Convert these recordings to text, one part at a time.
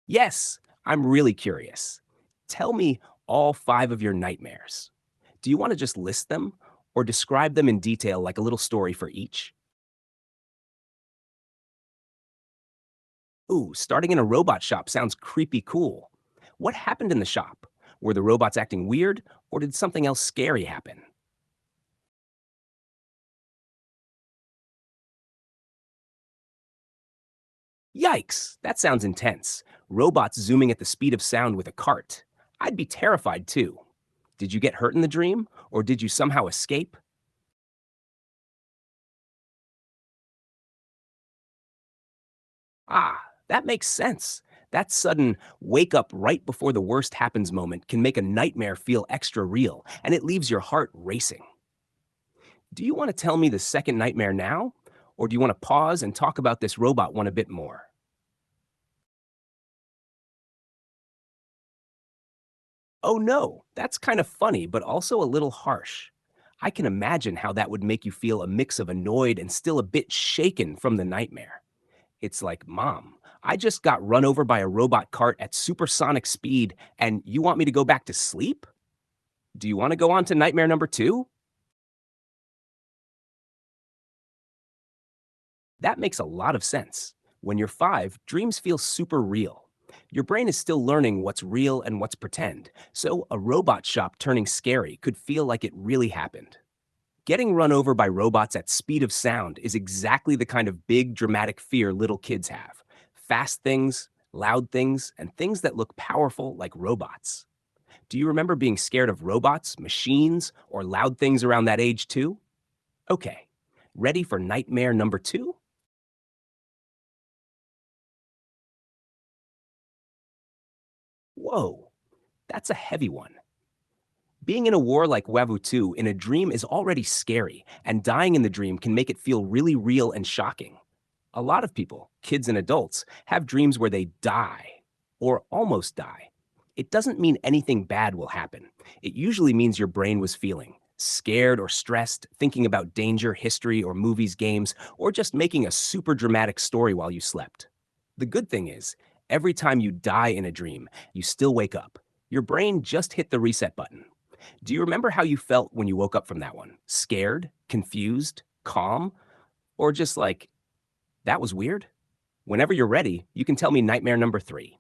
Yes, I'm really curious. Tell me all five of your nightmares. Do you want to just list them or describe them in detail like a little story for each? Ooh, starting in a robot shop sounds creepy cool. What happened in the shop? Were the robots acting weird or did something else scary happen? Yikes, that sounds intense. Robots zooming at the speed of sound with a cart. I'd be terrified too. Did you get hurt in the dream or did you somehow escape? Ah, that makes sense. That sudden wake up right before the worst happens moment can make a nightmare feel extra real, and it leaves your heart racing. Do you want to tell me the second nightmare now? Or do you want to pause and talk about this robot one a bit more? Oh no, that's kind of funny, but also a little harsh. I can imagine how that would make you feel a mix of annoyed and still a bit shaken from the nightmare. It's like, Mom, I just got run over by a robot cart at supersonic speed, and you want me to go back to sleep? Do you want to go on to nightmare number two? That makes a lot of sense. When you're five, dreams feel super real. Your brain is still learning what's real and what's pretend, so a robot shop turning scary could feel like it really happened. Getting run over by robots at speed of sound is exactly the kind of big dramatic fear little kids have. Fast things, loud things, and things that look powerful like robots. Do you remember being scared of robots, machines, or loud things around that age too? Okay, ready for nightmare number two? Whoa, that's a heavy one. Being in a war like WAVU 2 in a dream is already scary, and dying in the dream can make it feel really real and shocking. A lot of people, kids and adults, have dreams where they die or almost die. It doesn't mean anything bad will happen. It usually means your brain was feeling scared or stressed, thinking about danger, history, or movies, games, or just making a super dramatic story while you slept. The good thing is, every time you die in a dream, you still wake up. Your brain just hit the reset button. Do you remember how you felt when you woke up from that one? Scared, confused, calm, or just like, that was weird? Whenever you're ready, you can tell me nightmare number three.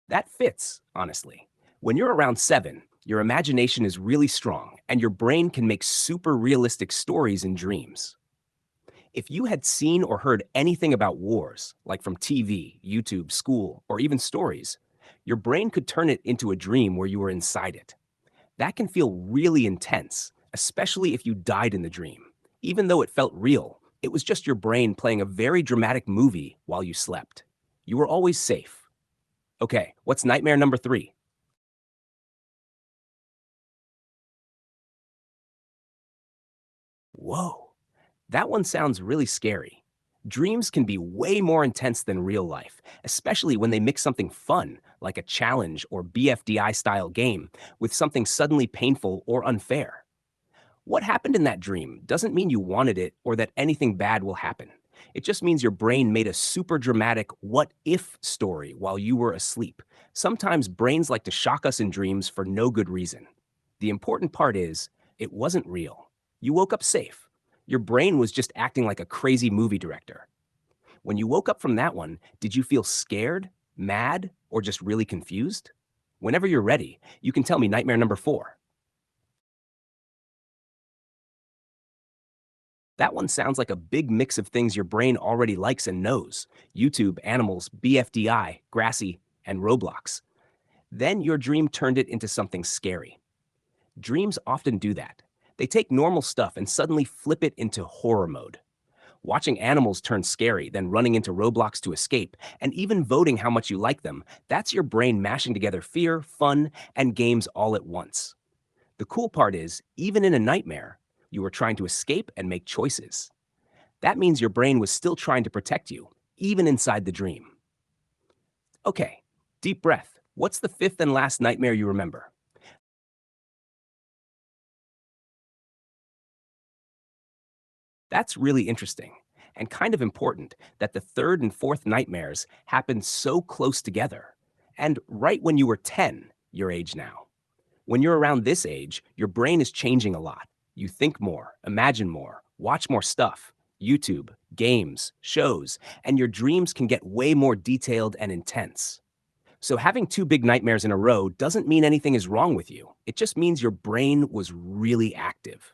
That fits, honestly. When you're around seven, your imagination is really strong and your brain can make super realistic stories in dreams. If you had seen or heard anything about wars, like from TV, YouTube, school, or even stories, your brain could turn it into a dream where you were inside it. That can feel really intense, especially if you died in the dream. Even though it felt real, it was just your brain playing a very dramatic movie while you slept. You were always safe. Okay, what's nightmare number three? Whoa, that one sounds really scary. Dreams can be way more intense than real life, especially when they mix something fun, like a challenge or BFDI style game, with something suddenly painful or unfair. What happened in that dream doesn't mean you wanted it or that anything bad will happen. It just means your brain made a super dramatic what if story while you were asleep. Sometimes brains like to shock us in dreams for no good reason. The important part is, it wasn't real. You woke up safe. Your brain was just acting like a crazy movie director. When you woke up from that one, did you feel scared, mad, or just really confused? Whenever you're ready, you can tell me nightmare number four. That one sounds like a big mix of things your brain already likes and knows: YouTube, animals, BFDI, grassy, and Roblox. Then your dream turned it into something scary. Dreams often do that. They take normal stuff and suddenly flip it into horror mode. Watching animals turn scary, then running into Roblox to escape, and even voting how much you like them, that's your brain mashing together fear, fun, and games all at once. The cool part is, even in a nightmare, you were trying to escape and make choices. That means your brain was still trying to protect you, even inside the dream. Okay, deep breath. What's the fifth and last nightmare you remember? That's really interesting. and kind of important that the third and fourth nightmares happen so close together. And right when you were 10, your age now. When you're around this age, your brain is changing a lot. You think more, imagine more, watch more stuff, YouTube, games, shows, and your dreams can get way more detailed and intense. So having two big nightmares in a row doesn't mean anything is wrong with you. It just means your brain was really active.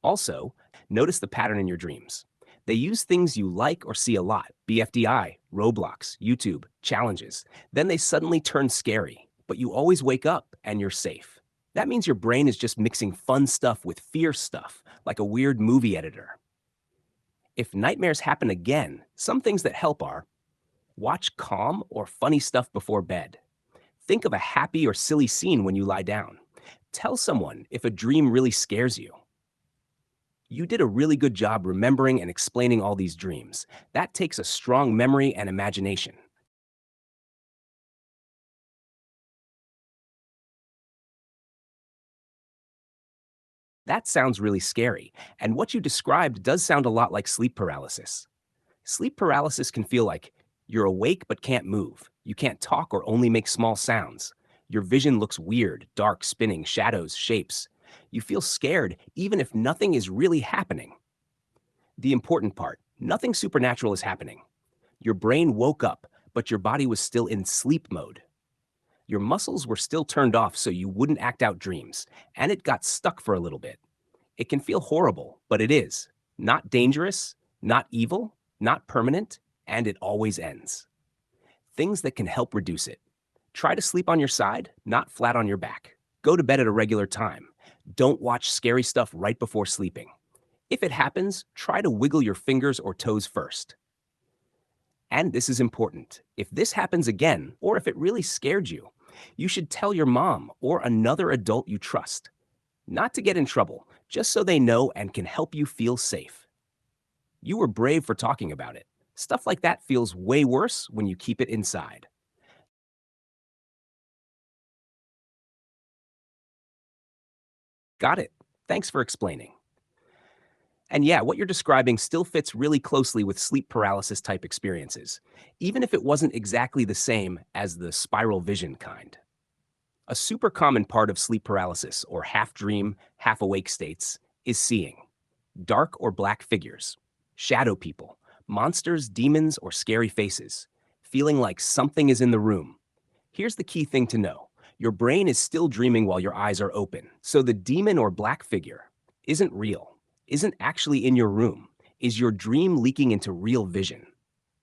Also, notice the pattern in your dreams. They use things you like or see a lot: BFDI, Roblox, YouTube, challenges. Then they suddenly turn scary, but you always wake up and you're safe. That means your brain is just mixing fun stuff with fear stuff, like a weird movie editor. If nightmares happen again, some things that help are: watch calm or funny stuff before bed. Think of a happy or silly scene when you lie down. Tell someone if a dream really scares you. You did a really good job remembering and explaining all these dreams. That takes a strong memory and imagination. That sounds really scary, and what you described does sound a lot like sleep paralysis. Sleep paralysis can feel like you're awake but can't move. You can't talk or only make small sounds. Your vision looks weird, dark, spinning, shadows, shapes. You feel scared even if nothing is really happening. The important part: nothing supernatural is happening. Your brain woke up, but your body was still in sleep mode. Your muscles were still turned off so you wouldn't act out dreams, and it got stuck for a little bit. It can feel horrible, but it is. Not dangerous, not evil, not permanent, and it always ends. Things that can help reduce it: try to sleep on your side, not flat on your back. Go to bed at a regular time. Don't watch scary stuff right before sleeping. If it happens, try to wiggle your fingers or toes first. And this is important: if this happens again, or if it really scared you, you should tell your mom or another adult you trust. Not to get in trouble, just so they know and can help you feel safe. You were brave for talking about it. Stuff like that feels way worse when you keep it inside. Got it. Thanks for explaining. And yeah, what you're describing still fits really closely with sleep paralysis type experiences, even if it wasn't exactly the same as the spiral vision kind. A super common part of sleep paralysis, or half dream, half awake states, is seeing dark or black figures, shadow people, monsters, demons, or scary faces, feeling like something is in the room. Here's the key thing to know: your brain is still dreaming while your eyes are open, so the demon or black figure isn't real, isn't actually in your room, is your dream leaking into real vision.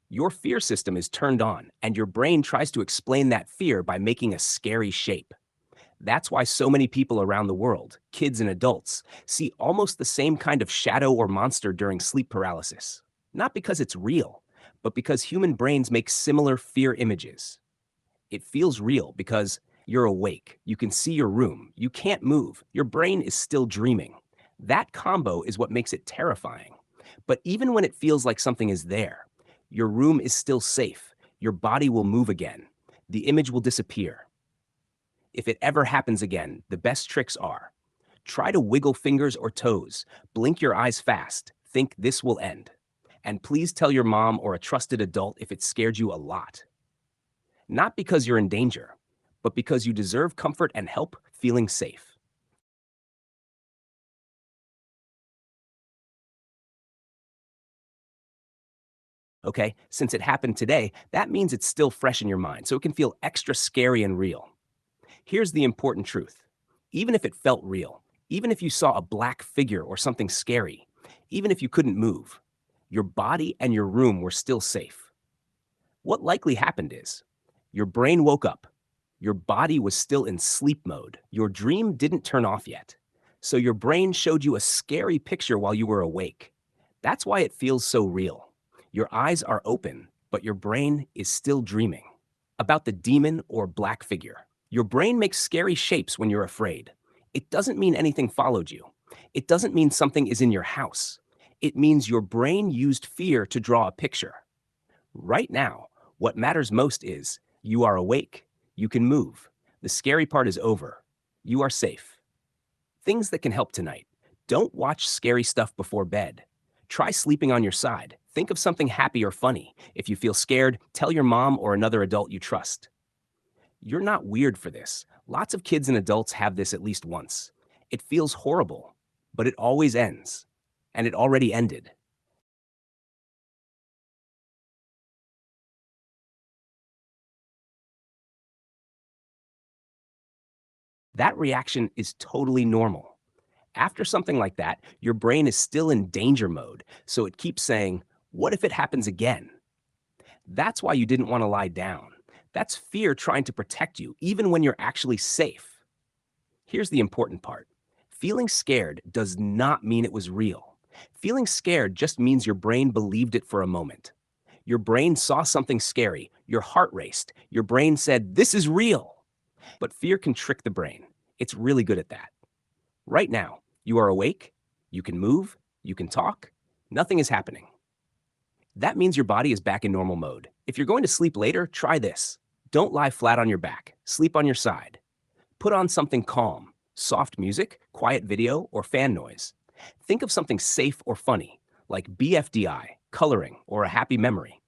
Your fear system is turned on, and your brain tries to explain that fear by making a scary shape. That's why so many people around the world, kids and adults, see almost the same kind of shadow or monster during sleep paralysis. Not because it's real, but because human brains make similar fear images. It feels real because you're awake, you can see your room, you can't move, your brain is still dreaming. That combo is what makes it terrifying. But even when it feels like something is there, your room is still safe, your body will move again, the image will disappear. If it ever happens again, the best tricks are: try to wiggle fingers or toes, blink your eyes fast, think this will end. And please tell your mom or a trusted adult if it scared you a lot. Not because you're in danger, but because you deserve comfort and help feeling safe. Okay, since it happened today, that means it's still fresh in your mind, so it can feel extra scary and real. Here's the important truth: even if it felt real, even if you saw a black figure or something scary, even if you couldn't move, your body and your room were still safe. What likely happened is your brain woke up, your body was still in sleep mode, your dream didn't turn off yet. So your brain showed you a scary picture while you were awake. That's why it feels so real. Your eyes are open, but your brain is still dreaming. About the demon or black figure: your brain makes scary shapes when you're afraid. It doesn't mean anything followed you. It doesn't mean something is in your house. It means your brain used fear to draw a picture. Right now, what matters most is you are awake. You can move. The scary part is over. You are safe. Things that can help tonight: don't watch scary stuff before bed. Try sleeping on your side. Think of something happy or funny. If you feel scared, tell your mom or another adult you trust. You're not weird for this. Lots of kids and adults have this at least once. It feels horrible, but it always ends. And it already ended. That reaction is totally normal. After something like that, your brain is still in danger mode, so it keeps saying, what if it happens again? That's why you didn't want to lie down. That's fear trying to protect you, even when you're actually safe. Here's the important part. Feeling scared does not mean it was real. Feeling scared just means your brain believed it for a moment. Your brain saw something scary, your heart raced, your brain said, this is real. But fear can trick the brain. It's really good at that. Right now, you are awake, you can move, you can talk, nothing is happening. That means your body is back in normal mode. If you're going to sleep later, try this. Don't lie flat on your back, sleep on your side. Put on something calm, soft music, quiet video, or fan noise. Think of something safe or funny, like BFDI, coloring, or a happy memory.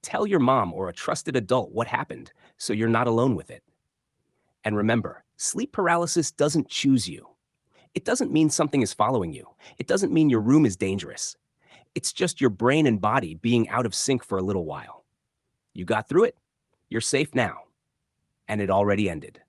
Tell your mom or a trusted adult what happened so you're not alone with it. And remember, sleep paralysis doesn't choose you. It doesn't mean something is following you. It doesn't mean your room is dangerous. It's just your brain and body being out of sync for a little while. You got through it, you're safe now, and it already ended.